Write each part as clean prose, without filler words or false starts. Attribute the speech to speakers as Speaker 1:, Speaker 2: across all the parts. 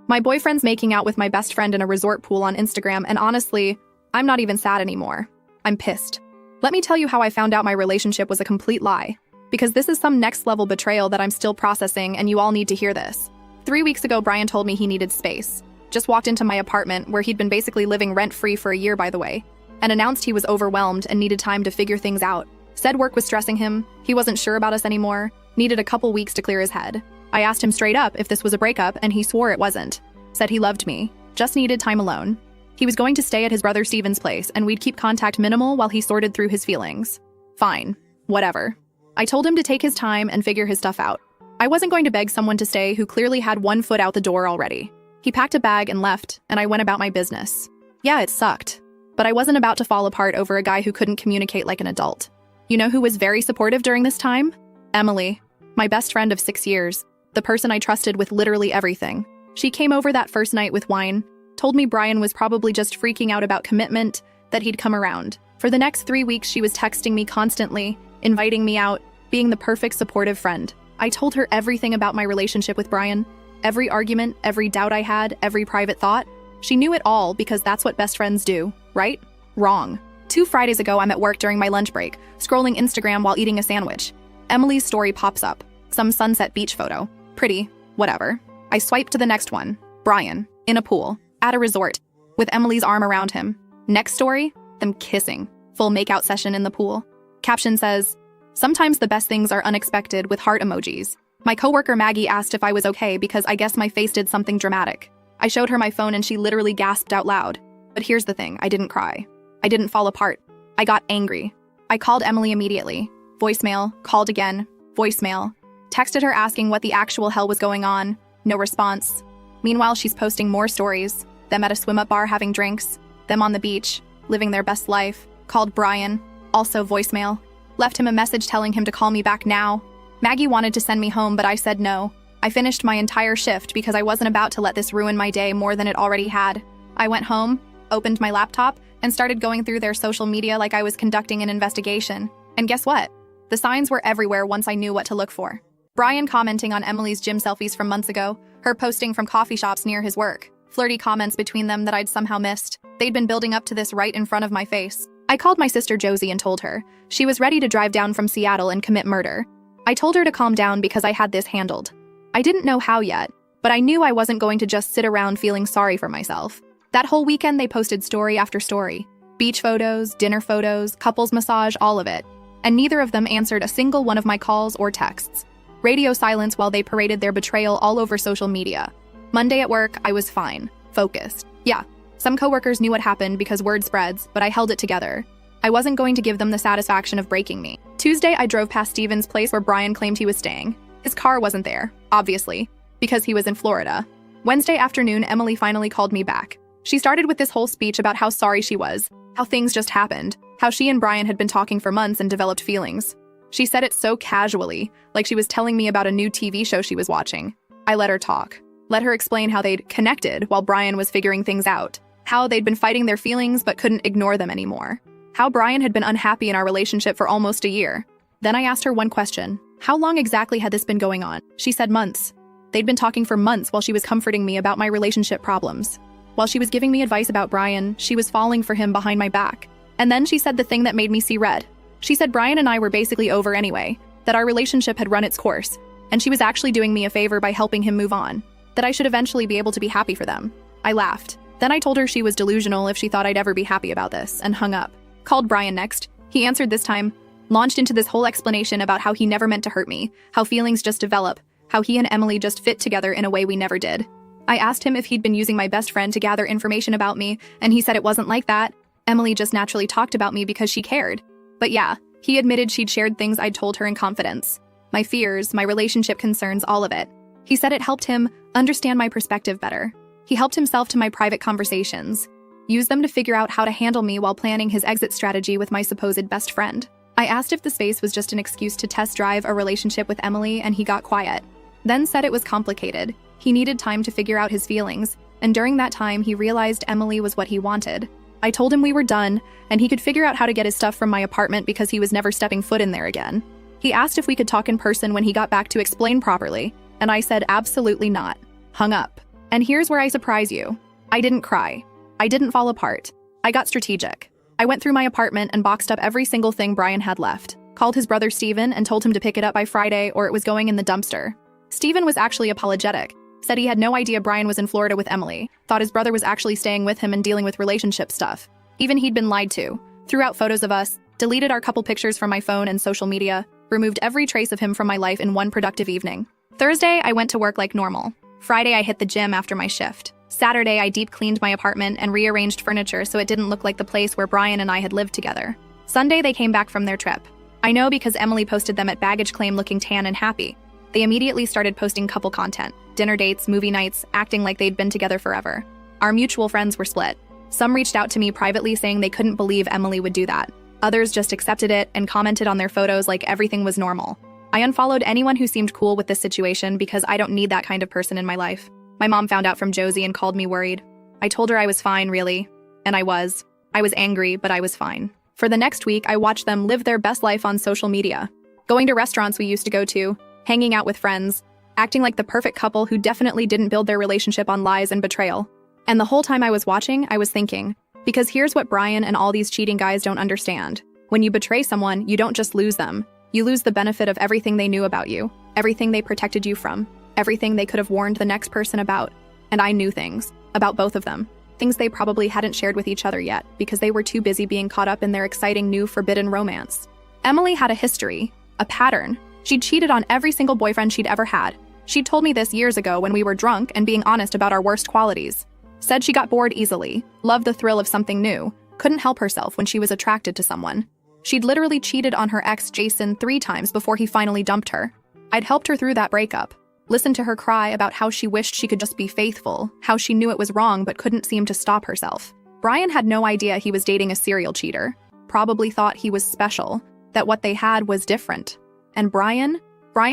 Speaker 1: My boyfriend's making out with my best friend in a resort pool on Instagram, and honestly, I'm not even sad anymore. I'm pissed. Let me tell you how I found out my relationship was a complete lie. Because this is some next-level betrayal that I'm still processing, and you all need to hear this. 3 weeks ago, Brian told me he needed space. Just walked into my apartment, where he'd been basically living rent-free for a year, by the way, and announced he was overwhelmed and needed time to figure things out. Said work was stressing him, he wasn't sure about us anymore, needed a couple weeks to clear his head. I asked him straight up if this was a breakup, and he swore it wasn't. Said he loved me, just needed time alone. He was going to stay at his brother Steven's place, and we'd keep contact minimal while he sorted through his feelings. Fine. Whatever. I told him to take his time and figure his stuff out. I wasn't going to beg someone to stay who clearly had one foot out the door already. He packed a bag and left, and I went about my business. Yeah, it sucked. But I wasn't about to fall apart over a guy who couldn't communicate like an adult. You know who was very supportive during this time? Emily. My best friend of 6 years. The person I trusted with literally everything. She came over that first night with wine, told me Brian was probably just freaking out about commitment, that he'd come around. For the next 3 weeks, she was texting me constantly, inviting me out, being the perfect supportive friend. I told her everything about my relationship with Brian, every argument, every doubt I had, every private thought. She knew it all because that's what best friends do, right? Wrong. 2 Fridays ago, I'm at work during my lunch break, scrolling Instagram while eating a sandwich. Emily's story pops up. Some sunset beach photo. Pretty. Whatever. I swipe to the next one. Brian. In a pool. At a resort. With Emily's arm around him. Next story. Them kissing. Full makeout session in the pool. Caption says, "Sometimes the best things are unexpected," with heart emojis. My coworker Maggie asked if I was okay because I guess my face did something dramatic. I showed her my phone and she literally gasped out loud. But here's the thing, I didn't cry. I didn't fall apart. I got angry. I called Emily immediately. Voicemail, called again, voicemail. Texted her asking what the actual hell was going on. No response. Meanwhile, she's posting more stories. Them at a swim-up bar having drinks. Them on the beach, living their best life. Called Brian. Also voicemail. Left him a message telling him to call me back now. Maggie wanted to send me home, but I said no. I finished my entire shift because I wasn't about to let this ruin my day more than it already had. I went home, opened my laptop, and started going through their social media like I was conducting an investigation. And guess what? The signs were everywhere once I knew what to look for. Brian commenting on Emily's gym selfies from months ago, her posting from coffee shops near his work, flirty comments between them that I'd somehow missed. They'd been building up to this right in front of my face. I called my sister Josie and told her. She was ready to drive down from Seattle and commit murder. I told her to calm down because I had this handled. I didn't know how yet, but I knew I wasn't going to just sit around feeling sorry for myself. That whole weekend they posted story after story. Beach photos, dinner photos, couples massage, all of it. And neither of them answered a single one of my calls or texts. Radio silence while they paraded their betrayal all over social media. Monday at work, I was fine, focused. Yeah, some coworkers knew what happened because word spreads, but I held it together. I wasn't going to give them the satisfaction of breaking me. Tuesday, I drove past Steven's place where Brian claimed he was staying. His car wasn't there, obviously, because he was in Florida. Wednesday afternoon, Emily finally called me back. She started with this whole speech about how sorry she was, how things just happened, how she and Brian had been talking for months and developed feelings. She said it so casually, like she was telling me about a new TV show she was watching. I let her talk. Let her explain how they'd connected while Brian was figuring things out. How they'd been fighting their feelings but couldn't ignore them anymore. How Brian had been unhappy in our relationship for almost a year. Then I asked her one question. How long exactly had this been going on? She said months. They'd been talking for months while she was comforting me about my relationship problems. While she was giving me advice about Brian, she was falling for him behind my back. And then she said the thing that made me see red. She said Brian and I were basically over anyway, that our relationship had run its course, and she was actually doing me a favor by helping him move on, that I should eventually be able to be happy for them. I laughed. Then I told her she was delusional if she thought I'd ever be happy about this, and hung up. Called Brian next. He answered this time, launched into this whole explanation about how he never meant to hurt me, how feelings just develop, how he and Emily just fit together in a way we never did. I asked him if he'd been using my best friend to gather information about me, and he said it wasn't like that. Emily just naturally talked about me because she cared. But yeah, he admitted she'd shared things I'd told her in confidence. My fears, my relationship concerns, all of it. He said it helped him understand my perspective better. He helped himself to my private conversations, used them to figure out how to handle me while planning his exit strategy with my supposed best friend. I asked if the space was just an excuse to test drive a relationship with Emily, and he got quiet. Then said it was complicated. He needed time to figure out his feelings, and during that time he realized Emily was what he wanted. I told him we were done, and he could figure out how to get his stuff from my apartment because he was never stepping foot in there again. He asked if we could talk in person when he got back to explain properly, and I said absolutely not. Hung up. And here's where I surprise you. I didn't cry. I didn't fall apart. I got strategic. I went through my apartment and boxed up every single thing Brian had left, called his brother Steven and told him to pick it up by Friday or it was going in the dumpster. Steven was actually apologetic, said he had no idea Brian was in Florida with Emily, thought his brother was actually staying with him and dealing with relationship stuff. Even he'd been lied to, threw out photos of us, deleted our couple pictures from my phone and social media, removed every trace of him from my life in one productive evening. Thursday, I went to work like normal. Friday, I hit the gym after my shift. Saturday, I deep cleaned my apartment and rearranged furniture so it didn't look like the place where Brian and I had lived together. Sunday, they came back from their trip. I know because Emily posted them at baggage claim looking tan and happy. They immediately started posting couple content, dinner dates, movie nights, acting like they'd been together forever. Our mutual friends were split. Some reached out to me privately saying they couldn't believe Emily would do that. Others just accepted it and commented on their photos like everything was normal. I unfollowed anyone who seemed cool with this situation because I don't need that kind of person in my life. My mom found out from Josie and called me worried. I told her I was fine, really. And I was. I was angry, but I was fine. For the next week, I watched them live their best life on social media. Going to restaurants we used to go to, hanging out with friends, acting like the perfect couple who definitely didn't build their relationship on lies and betrayal. And the whole time I was watching, I was thinking, because here's what Brian and all these cheating guys don't understand. When you betray someone, you don't just lose them. You lose the benefit of everything they knew about you, everything they protected you from, everything they could have warned the next person about. And I knew things about both of them, things they probably hadn't shared with each other yet because they were too busy being caught up in their exciting new forbidden romance. Emily had a history, a pattern. She'd cheated on every single boyfriend she'd ever had. She'd told me this years ago when we were drunk and being honest about our worst qualities. Said she got bored easily, loved the thrill of something new, couldn't help herself when she was attracted to someone. She'd literally cheated on her ex Jason 3 times before he finally dumped her. I'd helped her through that breakup. Listened to her cry about how she wished she could just be faithful, how she knew it was wrong but couldn't seem to stop herself. Brian had no idea he was dating a serial cheater, probably thought he was special, that what they had was different. And Brian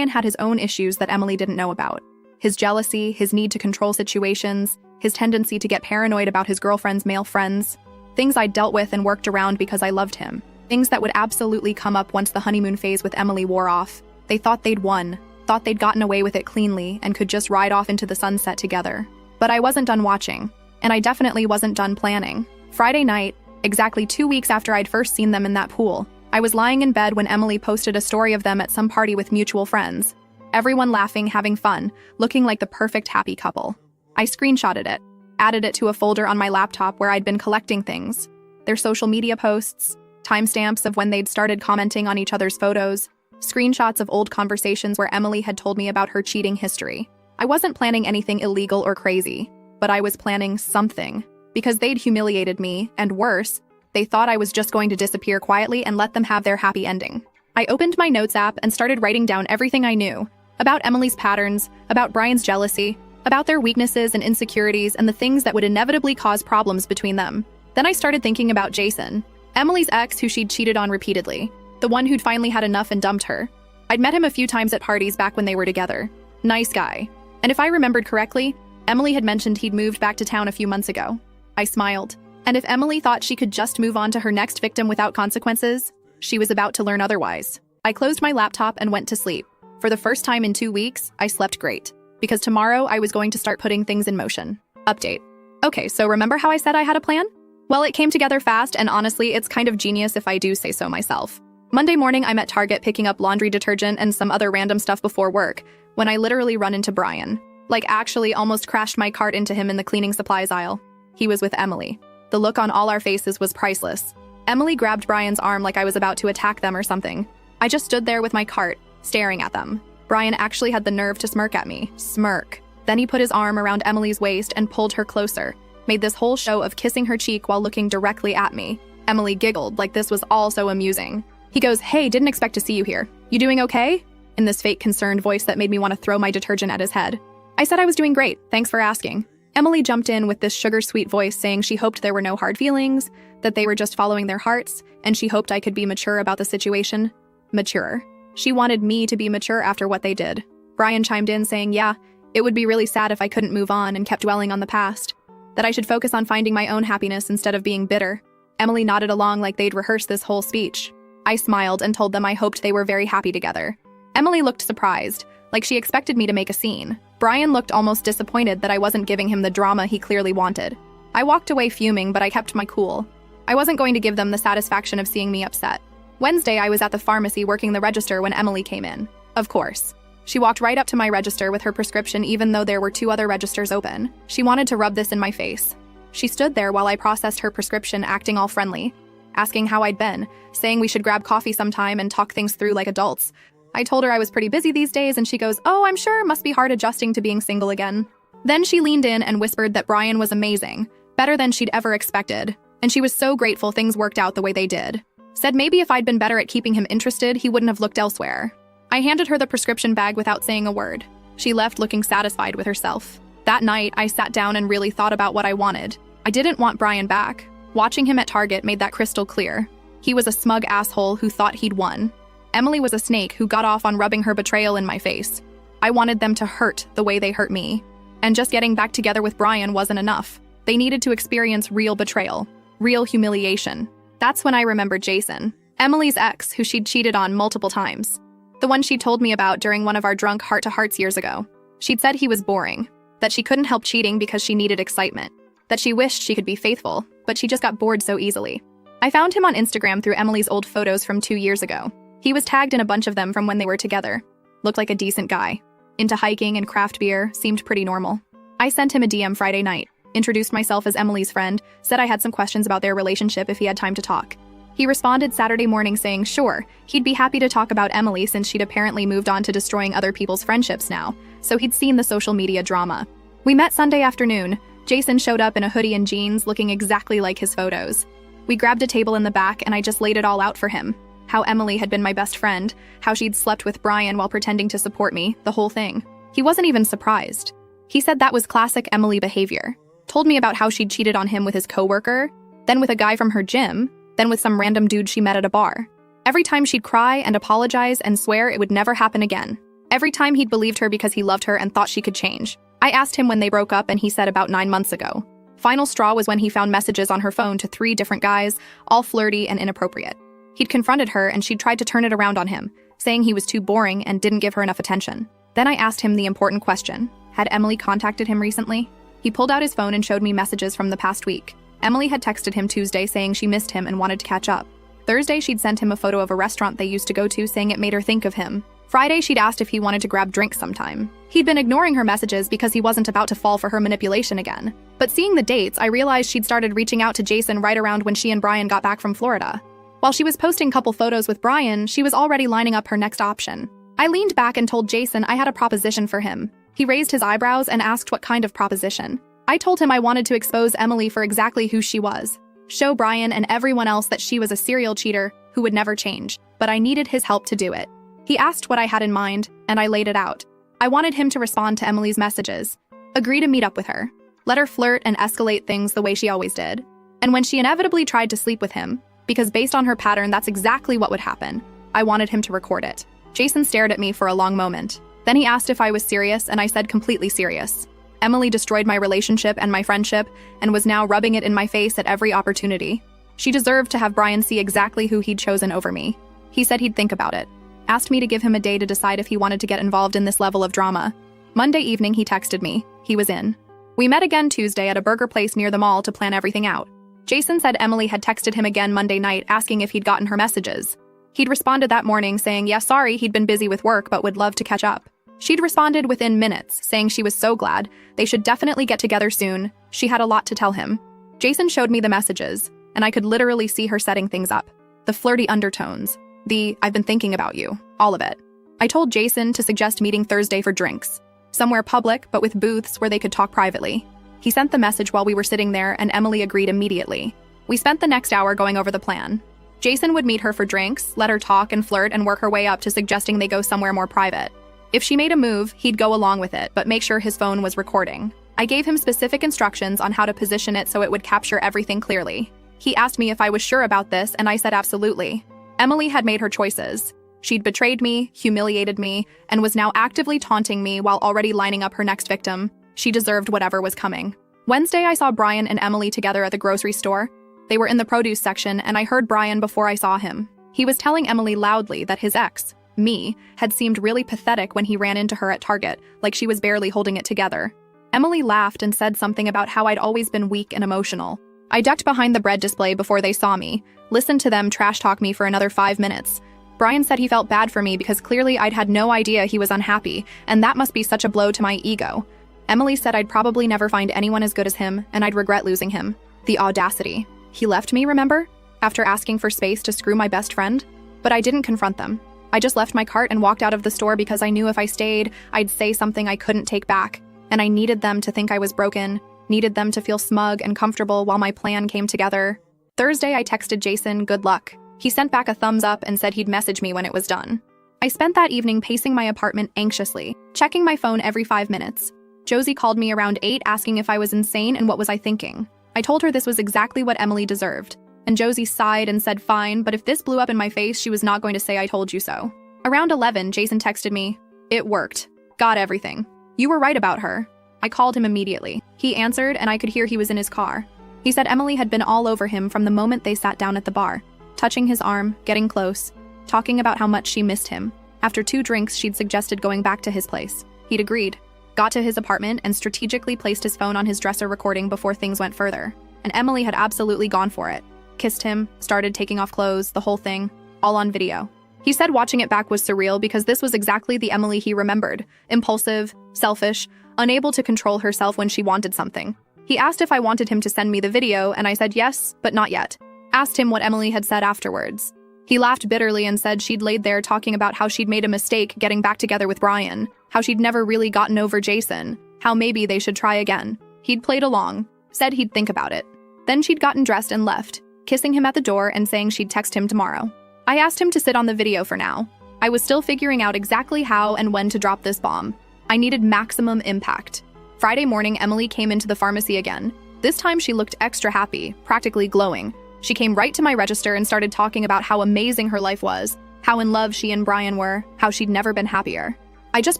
Speaker 1: had his own issues that Emily didn't know about. His jealousy, his need to control situations, his tendency to get paranoid about his girlfriend's male friends. Things I dealt with and worked around because I loved him. Things that would absolutely come up once the honeymoon phase with Emily wore off. They thought they'd won, thought they'd gotten away with it cleanly and could just ride off into the sunset together. But I wasn't done watching, and I definitely wasn't done planning. Friday night, exactly 2 weeks after I'd first seen them in that pool, I was lying in bed when Emily posted a story of them at some party with mutual friends. Everyone laughing, having fun, looking like the perfect happy couple. I screenshotted it, added it to a folder on my laptop where I'd been collecting things. Their social media posts, timestamps of when they'd started commenting on each other's photos, screenshots of old conversations where Emily had told me about her cheating history. I wasn't planning anything illegal or crazy, but I was planning something. Because they'd humiliated me, and worse, they thought I was just going to disappear quietly and let them have their happy ending. I opened my notes app and started writing down everything I knew about Emily's patterns, about Brian's jealousy, about their weaknesses and insecurities and the things that would inevitably cause problems between them. Then I started thinking about Jason, Emily's ex who she'd cheated on repeatedly, the one who'd finally had enough and dumped her. I'd met him a few times at parties back when they were together. Nice guy. And if I remembered correctly, Emily had mentioned he'd moved back to town a few months ago. I smiled. And if Emily thought she could just move on to her next victim without consequences, she was about to learn otherwise. I closed my laptop and went to sleep. For the first time in 2 weeks, I slept great. Because tomorrow I was going to start putting things in motion. Update. Okay, so remember how I said I had a plan? Well, it came together fast, and honestly, it's kind of genius if I do say so myself. Monday morning, I'm at Target picking up laundry detergent and some other random stuff before work, when I literally run into Brian. Like, actually almost crashed my cart into him in the cleaning supplies aisle. He was with Emily. The look on all our faces was priceless. Emily grabbed Brian's arm like I was about to attack them or something. I just stood there with my cart, staring at them. Brian actually had the nerve to smirk at me. Smirk. Then he put his arm around Emily's waist and pulled her closer, made this whole show of kissing her cheek while looking directly at me. Emily giggled like this was all so amusing. He goes, "Hey, didn't expect to see you here. You doing okay?" In this fake concerned voice that made me want to throw my detergent at his head. I said I was doing great, thanks for asking. Emily jumped in with this sugar-sweet voice saying she hoped there were no hard feelings, that they were just following their hearts, and she hoped I could be mature about the situation. Mature. She wanted me to be mature after what they did. Brian chimed in saying, yeah, it would be really sad if I couldn't move on and kept dwelling on the past. That I should focus on finding my own happiness instead of being bitter. Emily nodded along like they'd rehearsed this whole speech. I smiled and told them I hoped they were very happy together. Emily looked surprised, like she expected me to make a scene. Brian looked almost disappointed that I wasn't giving him the drama he clearly wanted. I walked away fuming, but I kept my cool. I wasn't going to give them the satisfaction of seeing me upset. Wednesday, I was at the pharmacy working the register when Emily came in. Of course. She walked right up to my register with her prescription even though there were 2 other registers open. She wanted to rub this in my face. She stood there while I processed her prescription, acting all friendly, asking how I'd been, saying we should grab coffee sometime and talk things through like adults. I told her I was pretty busy these days and she goes, "Oh, I'm sure, must be hard adjusting to being single again." Then she leaned in and whispered that Brian was amazing, better than she'd ever expected, and she was so grateful things worked out the way they did. Said maybe if I'd been better at keeping him interested, he wouldn't have looked elsewhere. I handed her the prescription bag without saying a word. She left looking satisfied with herself. That night, I sat down and really thought about what I wanted. I didn't want Brian back. Watching him at Target made that crystal clear. He was a smug asshole who thought he'd won. Emily was a snake who got off on rubbing her betrayal in my face. I wanted them to hurt the way they hurt me. And just getting back together with Brian wasn't enough. They needed to experience real betrayal, real humiliation. That's when I remembered Jason, Emily's ex, who she'd cheated on multiple times. The one she told me about during one of our drunk heart-to-hearts years ago. She'd said he was boring, that she couldn't help cheating because she needed excitement, that she wished she could be faithful, but she just got bored so easily. I found him on Instagram through Emily's old photos from 2 years ago. He was tagged in a bunch of them from when they were together. Looked like a decent guy. Into hiking and craft beer, seemed pretty normal. I sent him a DM Friday night, introduced myself as Emily's friend, said I had some questions about their relationship if he had time to talk. He responded Saturday morning saying sure, he'd be happy to talk about Emily since she'd apparently moved on to destroying other people's friendships now, so he'd seen the social media drama. We met Sunday afternoon. Jason showed up in a hoodie and jeans looking exactly like his photos. We grabbed a table in the back and I just laid it all out for him. How Emily had been my best friend, how she'd slept with Brian while pretending to support me, the whole thing. He wasn't even surprised. He said that was classic Emily behavior. Told me about how she'd cheated on him with his coworker, then with a guy from her gym, then with some random dude she met at a bar. Every time she'd cry and apologize and swear it would never happen again. Every time he'd believed her because he loved her and thought she could change. I asked him when they broke up and he said about 9 months ago. Final straw was when he found messages on her phone to 3 different guys, all flirty and inappropriate. He'd confronted her and she'd tried to turn it around on him, saying he was too boring and didn't give her enough attention. Then I asked him the important question. Had Emily contacted him recently? He pulled out his phone and showed me messages from the past week. Emily had texted him Tuesday saying she missed him and wanted to catch up. Thursday, she'd sent him a photo of a restaurant they used to go to saying it made her think of him. Friday, she'd asked if he wanted to grab drinks sometime. He'd been ignoring her messages because he wasn't about to fall for her manipulation again. But seeing the dates, I realized she'd started reaching out to Jason right around when she and Brian got back from Florida. While she was posting couple photos with Brian, she was already lining up her next option. I leaned back and told Jason I had a proposition for him. He raised his eyebrows and asked what kind of proposition. I told him I wanted to expose Emily for exactly who she was. Show Brian and everyone else that she was a serial cheater who would never change, but I needed his help to do it. He asked what I had in mind, and I laid it out. I wanted him to respond to Emily's messages, agree to meet up with her, let her flirt and escalate things the way she always did. And when she inevitably tried to sleep with him, because based on her pattern, that's exactly what would happen, I wanted him to record it. Jason stared at me for a long moment. Then he asked if I was serious, and I said completely serious. Emily destroyed my relationship and my friendship, and was now rubbing it in my face at every opportunity. She deserved to have Brian see exactly who he'd chosen over me. He said he'd think about it. Asked me to give him a day to decide if he wanted to get involved in this level of drama. Monday evening, he texted me. He was in. We met again Tuesday at a burger place near the mall to plan everything out. Jason said Emily had texted him again Monday night asking if he'd gotten her messages. He'd responded that morning saying, yeah, sorry, he'd been busy with work but would love to catch up. She'd responded within minutes, saying she was so glad, they should definitely get together soon, she had a lot to tell him. Jason showed me the messages, and I could literally see her setting things up. The flirty undertones, the I've been thinking about you, all of it. I told Jason to suggest meeting Thursday for drinks, somewhere public but with booths where they could talk privately. He sent the message while we were sitting there and Emily agreed immediately. We spent the next hour going over the plan. Jason would meet her for drinks, let her talk and flirt and work her way up to suggesting they go somewhere more private. If she made a move, he'd go along with it, but make sure his phone was recording. I gave him specific instructions on how to position it so it would capture everything clearly. He asked me if I was sure about this, and I said absolutely. Emily had made her choices. She'd betrayed me, humiliated me, and was now actively taunting me while already lining up her next victim. She deserved whatever was coming. Wednesday, I saw Brian and Emily together at the grocery store. They were in the produce section, and I heard Brian before I saw him. He was telling Emily loudly that his ex, me, had seemed really pathetic when he ran into her at Target, like she was barely holding it together. Emily laughed and said something about how I'd always been weak and emotional. I ducked behind the bread display before they saw me, listened to them trash talk me for another 5 minutes. Brian said he felt bad for me because clearly I'd had no idea he was unhappy, and that must be such a blow to my ego. Emily said I'd probably never find anyone as good as him, and I'd regret losing him. The audacity. He left me, remember? After asking for space to screw my best friend? But I didn't confront them. I just left my cart and walked out of the store because I knew if I stayed, I'd say something I couldn't take back. And I needed them to think I was broken, needed them to feel smug and comfortable while my plan came together. Thursday, I texted Jason, good luck. He sent back a thumbs up and said he'd message me when it was done. I spent that evening pacing my apartment anxiously, checking my phone every 5 minutes. Josie called me around 8 asking if I was insane and what was I thinking. I told her this was exactly what Emily deserved. And Josie sighed and said fine, but if this blew up in my face, she was not going to say I told you so. Around 11, Jason texted me, it worked. Got everything. You were right about her. I called him immediately. He answered and I could hear he was in his car. He said Emily had been all over him from the moment they sat down at the bar, touching his arm, getting close, talking about how much she missed him. After 2 drinks, she'd suggested going back to his place. He'd agreed, got to his apartment and strategically placed his phone on his dresser recording before things went further. And Emily had absolutely gone for it. Kissed him, started taking off clothes, the whole thing, all on video. He said watching it back was surreal because this was exactly the Emily he remembered. Impulsive, selfish, unable to control herself when she wanted something. He asked if I wanted him to send me the video, and I said yes, but not yet. Asked him what Emily had said afterwards. He laughed bitterly and said she'd laid there talking about how she'd made a mistake getting back together with Brian, how she'd never really gotten over Jason, how maybe they should try again. He'd played along, said he'd think about it. Then she'd gotten dressed and left, kissing him at the door and saying she'd text him tomorrow. I asked him to sit on the video for now. I was still figuring out exactly how and when to drop this bomb. I needed maximum impact. Friday morning, Emily came into the pharmacy again. This time she looked extra happy, practically glowing. She came right to my register and started talking about how amazing her life was, how in love she and Brian were, how she'd never been happier. I just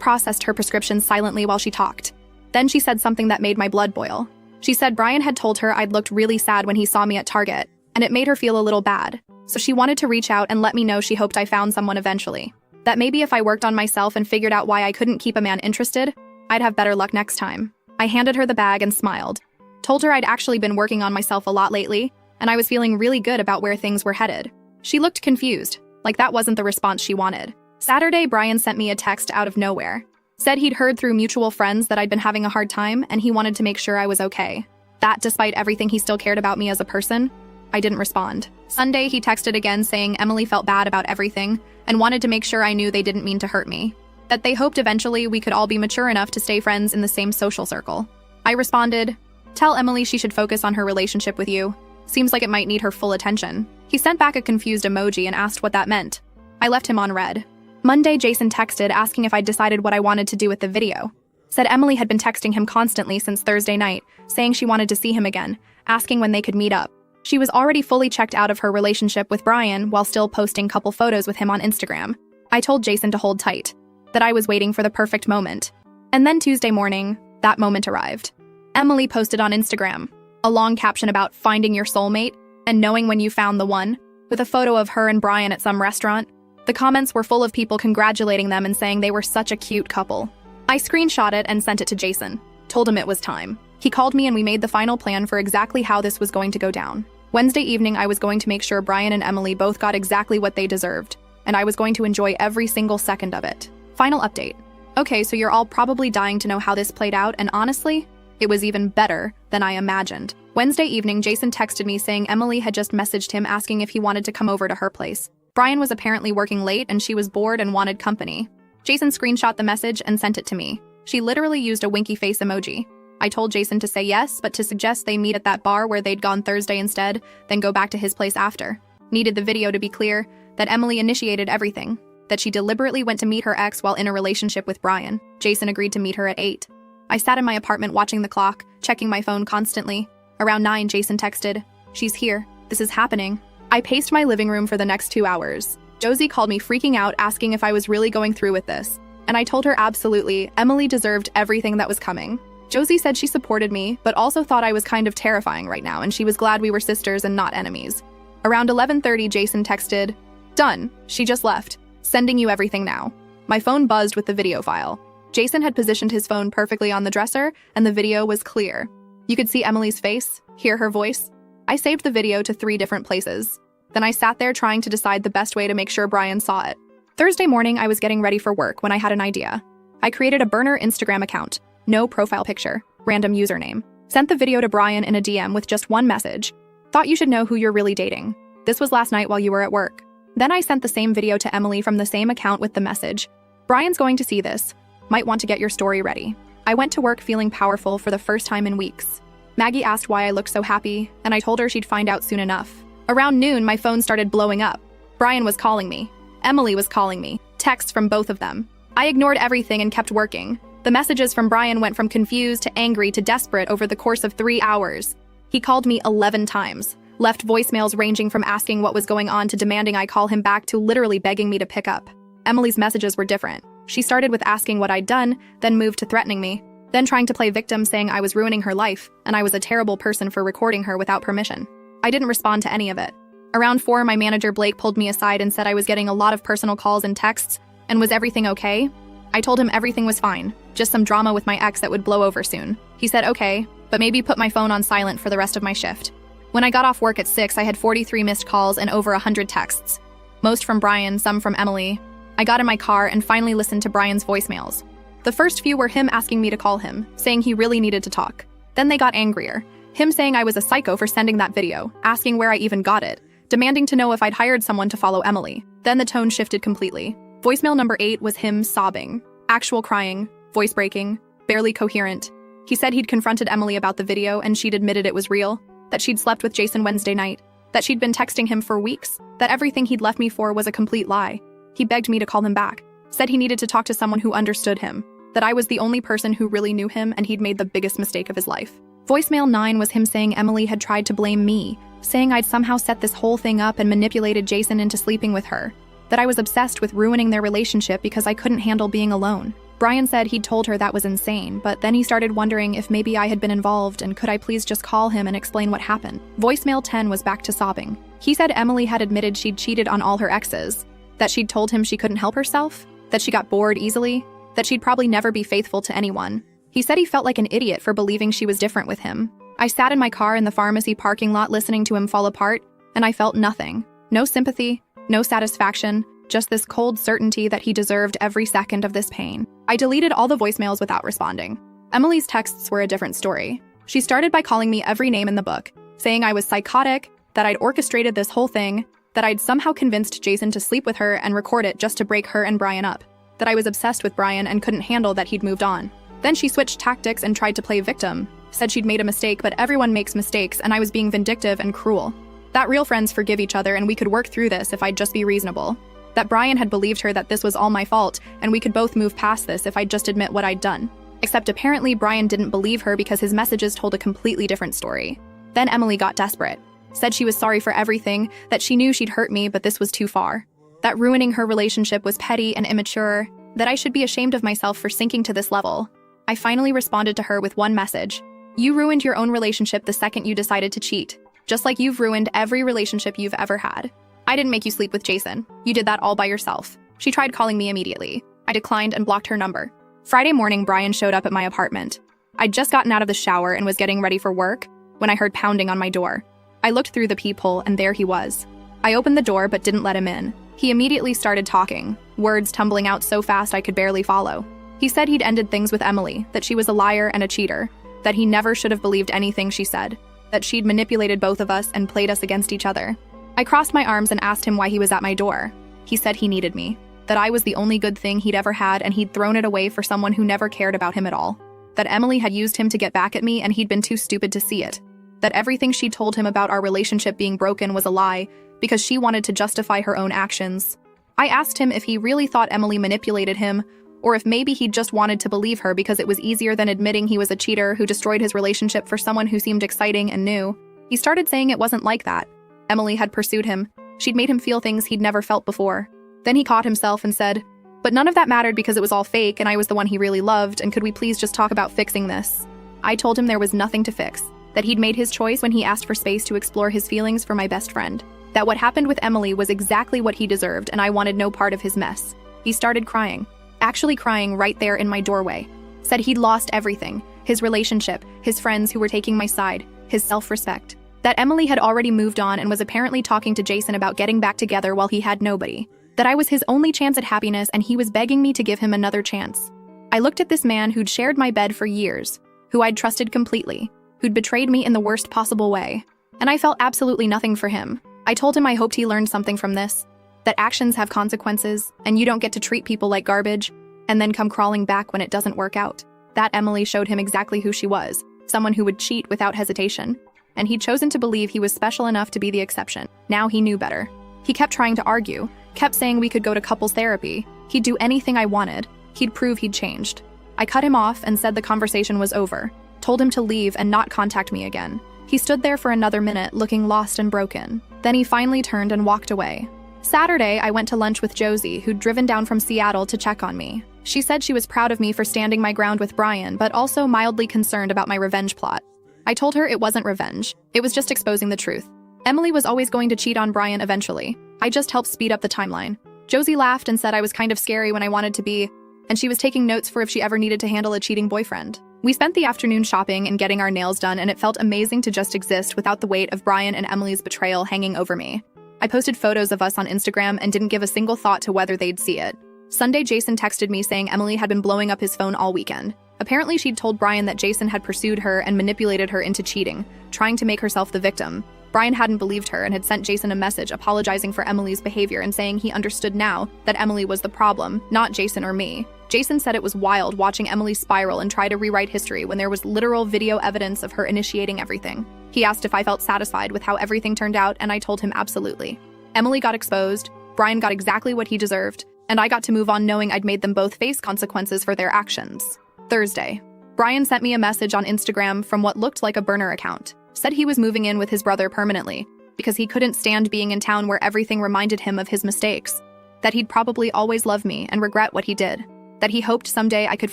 Speaker 1: processed her prescription silently while she talked. Then she said something that made my blood boil. She said Brian had told her I'd looked really sad when he saw me at Target, and it made her feel a little bad. So she wanted to reach out and let me know she hoped I found someone eventually. That maybe if I worked on myself and figured out why I couldn't keep a man interested, I'd have better luck next time. I handed her the bag and smiled. Told her I'd actually been working on myself a lot lately, and I was feeling really good about where things were headed. She looked confused, like that wasn't the response she wanted. Saturday, Brian sent me a text out of nowhere. Said he'd heard through mutual friends that I'd been having a hard time and he wanted to make sure I was okay. That despite everything he still cared about me as a person. I didn't respond. Sunday, he texted again saying Emily felt bad about everything and wanted to make sure I knew they didn't mean to hurt me. That they hoped eventually we could all be mature enough to stay friends in the same social circle. I responded, tell Emily she should focus on her relationship with you. Seems like it might need her full attention. He sent back a confused emoji and asked what that meant. I left him on read. Monday, Jason texted asking if I'd decided what I wanted to do with the video. Said Emily had been texting him constantly since Thursday night, saying she wanted to see him again, asking when they could meet up. She was already fully checked out of her relationship with Brian while still posting couple photos with him on Instagram. I told Jason to hold tight, that I was waiting for the perfect moment. And then Tuesday morning, that moment arrived. Emily posted on Instagram a long caption about finding your soulmate and knowing when you found the one, with a photo of her and Brian at some restaurant. The comments were full of people congratulating them and saying they were such a cute couple. I screenshot it and sent it to Jason, told him it was time. He called me and we made the final plan for exactly how this was going to go down. Wednesday evening, I was going to make sure Brian and Emily both got exactly what they deserved, and I was going to enjoy every single second of it. Final update. Okay, so you're all probably dying to know how this played out, and honestly, it was even better than I imagined. Wednesday evening, Jason texted me saying Emily had just messaged him asking if he wanted to come over to her place. Brian was apparently working late and she was bored and wanted company. Jason screenshot the message and sent it to me. She literally used a winky face emoji. I told Jason to say yes, but to suggest they meet at that bar where they'd gone Thursday instead, then go back to his place after. Needed the video to be clear that Emily initiated everything, that she deliberately went to meet her ex while in a relationship with Brian. Jason agreed to meet her at 8. I sat in my apartment watching the clock, checking my phone constantly. Around 9, Jason texted, "She's here. This is happening." I paced my living room for the next 2 hours. Josie called me freaking out, asking if I was really going through with this. And I told her absolutely, Emily deserved everything that was coming. Josie said she supported me, but also thought I was kind of terrifying right now, and she was glad we were sisters and not enemies. Around 11:30, Jason texted, "Done. She just left. Sending you everything now. My phone buzzed with the video file. Jason had positioned his phone perfectly on the dresser, and the video was clear. You could see Emily's face, hear her voice. I saved the video to 3 different places. Then I sat there trying to decide the best way to make sure Brian saw it. Thursday morning, I was getting ready for work when I had an idea. I created a burner Instagram account, no profile picture, random username. Sent the video to Brian in a DM with just one message. Thought you should know who you're really dating. This was last night while you were at work. Then I sent the same video to Emily from the same account with the message. Brian's going to see this. Might want to get your story ready. I went to work feeling powerful for the first time in weeks. Maggie asked why I looked so happy, and I told her she'd find out soon enough. Around noon, my phone started blowing up. Brian was calling me. Emily was calling me. Texts from both of them. I ignored everything and kept working. The messages from Brian went from confused to angry to desperate over the course of 3 hours. He called me 11 times, left voicemails ranging from asking what was going on to demanding I call him back to literally begging me to pick up. Emily's messages were different. She started with asking what I'd done, then moved to threatening me, then trying to play victim, saying I was ruining her life, and I was a terrible person for recording her without permission. I didn't respond to any of it. Around 4, my manager Blake pulled me aside and said I was getting a lot of personal calls and texts, and was everything okay? I told him everything was fine, just some drama with my ex that would blow over soon. He said okay, but maybe put my phone on silent for the rest of my shift. When I got off work at 6, I had 43 missed calls and over 100 texts. Most from Brian, some from Emily. I got in my car and finally listened to Brian's voicemails. The first few were him asking me to call him, saying he really needed to talk. Then they got angrier. Him saying I was a psycho for sending that video, asking where I even got it, demanding to know if I'd hired someone to follow Emily. Then the tone shifted completely. Voicemail number 8 was him sobbing, actual crying, voice breaking, barely coherent. He said he'd confronted Emily about the video and she'd admitted it was real, that she'd slept with Jason Wednesday night, that she'd been texting him for weeks, that everything he'd left me for was a complete lie. He begged me to call him back, said he needed to talk to someone who understood him, that I was the only person who really knew him and he'd made the biggest mistake of his life. Voicemail 9 was him saying Emily had tried to blame me, saying I'd somehow set this whole thing up and manipulated Jason into sleeping with her, that I was obsessed with ruining their relationship because I couldn't handle being alone. Brian said he'd told her that was insane, but then he started wondering if maybe I had been involved and could I please just call him and explain what happened. Voicemail 10 was back to sobbing. He said Emily had admitted she'd cheated on all her exes, that she'd told him she couldn't help herself, that she got bored easily, that she'd probably never be faithful to anyone. He said he felt like an idiot for believing she was different with him. I sat in my car in the pharmacy parking lot listening to him fall apart, and I felt nothing. No sympathy, no satisfaction, just this cold certainty that he deserved every second of this pain. I deleted all the voicemails without responding. Emily's texts were a different story. She started by calling me every name in the book, saying I was psychotic, that I'd orchestrated this whole thing, that I'd somehow convinced Jason to sleep with her and record it just to break her and Brian up, that I was obsessed with Brian and couldn't handle that he'd moved on. Then she switched tactics and tried to play victim, said she'd made a mistake, but everyone makes mistakes and I was being vindictive and cruel. That real friends forgive each other and we could work through this if I'd just be reasonable. That Brian had believed her that this was all my fault and we could both move past this if I'd just admit what I'd done. Except apparently Brian didn't believe her because his messages told a completely different story. Then Emily got desperate. Said she was sorry for everything, that she knew she'd hurt me but this was too far. That ruining her relationship was petty and immature, that I should be ashamed of myself for sinking to this level. I finally responded to her with one message. You ruined your own relationship the second you decided to cheat, just like you've ruined every relationship you've ever had. I didn't make you sleep with Jason. You did that all by yourself. She tried calling me immediately. I declined and blocked her number. Friday morning, Brian showed up at my apartment. I'd just gotten out of the shower and was getting ready for work when I heard pounding on my door. I looked through the peephole and there he was. I opened the door but didn't let him in. He immediately started talking, words tumbling out so fast I could barely follow. He said he'd ended things with Emily, that she was a liar and a cheater, that he never should have believed anything she said, that she'd manipulated both of us and played us against each other. I crossed my arms and asked him why he was at my door. He said he needed me, that I was the only good thing he'd ever had and he'd thrown it away for someone who never cared about him at all, that Emily had used him to get back at me and he'd been too stupid to see it, that everything she told him about our relationship being broken was a lie because she wanted to justify her own actions. I asked him if he really thought Emily manipulated him, or if maybe he just wanted to believe her because it was easier than admitting he was a cheater who destroyed his relationship for someone who seemed exciting and new. He started saying it wasn't like that. Emily had pursued him. She'd made him feel things he'd never felt before. Then he caught himself and said, but none of that mattered because it was all fake and I was the one he really loved, and could we please just talk about fixing this? I told him there was nothing to fix, that he'd made his choice when he asked for space to explore his feelings for my best friend. that what happened with Emily was exactly what he deserved and I wanted no part of his mess. He started crying, actually crying right there in my doorway. Said he'd lost everything, his relationship, his friends who were taking my side, his self-respect. That Emily had already moved on and was apparently talking to Jason about getting back together while he had nobody. That I was his only chance at happiness and he was begging me to give him another chance. I looked at this man who'd shared my bed for years, who I'd trusted completely, who'd betrayed me in the worst possible way, and I felt absolutely nothing for him. I told him I hoped he learned something from this, that actions have consequences, and you don't get to treat people like garbage, and then come crawling back when it doesn't work out. That Emily showed him exactly who she was, someone who would cheat without hesitation, and he'd chosen to believe he was special enough to be the exception. Now he knew better. He kept trying to argue, kept saying we could go to couples therapy, he'd do anything I wanted, he'd prove he'd changed. I cut him off and said the conversation was over, told him to leave and not contact me again. He stood there for another minute, looking lost and broken. Then he finally turned and walked away. Saturday, I went to lunch with Josie, who'd driven down from Seattle to check on me. She said she was proud of me for standing my ground with Brian, but also mildly concerned about my revenge plot. I told her it wasn't revenge. It was just exposing the truth. Emily was always going to cheat on Brian eventually. I just helped speed up the timeline. Josie laughed and said I was kind of scary when I wanted to be, and she was taking notes for if she ever needed to handle a cheating boyfriend. We spent the afternoon shopping and getting our nails done, and it felt amazing to just exist without the weight of Brian and Emily's betrayal hanging over me. I posted photos of us on Instagram and didn't give a single thought to whether they'd see it. Sunday, Jason texted me saying Emily had been blowing up his phone all weekend. Apparently, she'd told Brian that Jason had pursued her and manipulated her into cheating, trying to make herself the victim. Brian hadn't believed her and had sent Jason a message apologizing for Emily's behavior and saying he understood now that Emily was the problem, not Jason or me. Jason said it was wild watching Emily spiral and try to rewrite history when there was literal video evidence of her initiating everything. He asked if I felt satisfied with how everything turned out, and I told him absolutely. Emily got exposed, Brian got exactly what he deserved, and I got to move on knowing I'd made them both face consequences for their actions. Thursday, Brian sent me a message on Instagram from what looked like a burner account. Said he was moving in with his brother permanently because he couldn't stand being in town where everything reminded him of his mistakes. That he'd probably always love me and regret what he did. That he hoped someday I could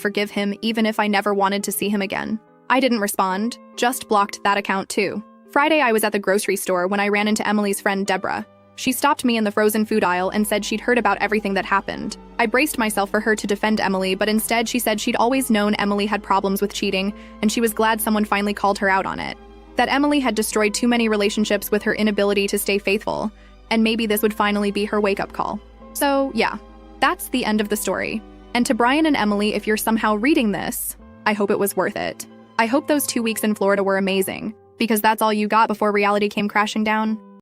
Speaker 1: forgive him even if I never wanted to see him again. I didn't respond, just blocked that account too. Friday, I was at the grocery store when I ran into Emily's friend Deborah. She stopped me in the frozen food aisle and said she'd heard about everything that happened. I braced myself for her to defend Emily, but instead she said she'd always known Emily had problems with cheating, and she was glad someone finally called her out on it. That Emily had destroyed too many relationships with her inability to stay faithful, and maybe this would finally be her wake-up call. So, yeah, that's the end of the story. And to Brian and Emily, if you're somehow reading this, I hope it was worth it. I hope those 2 weeks in Florida were amazing, because that's all you got before reality came crashing down.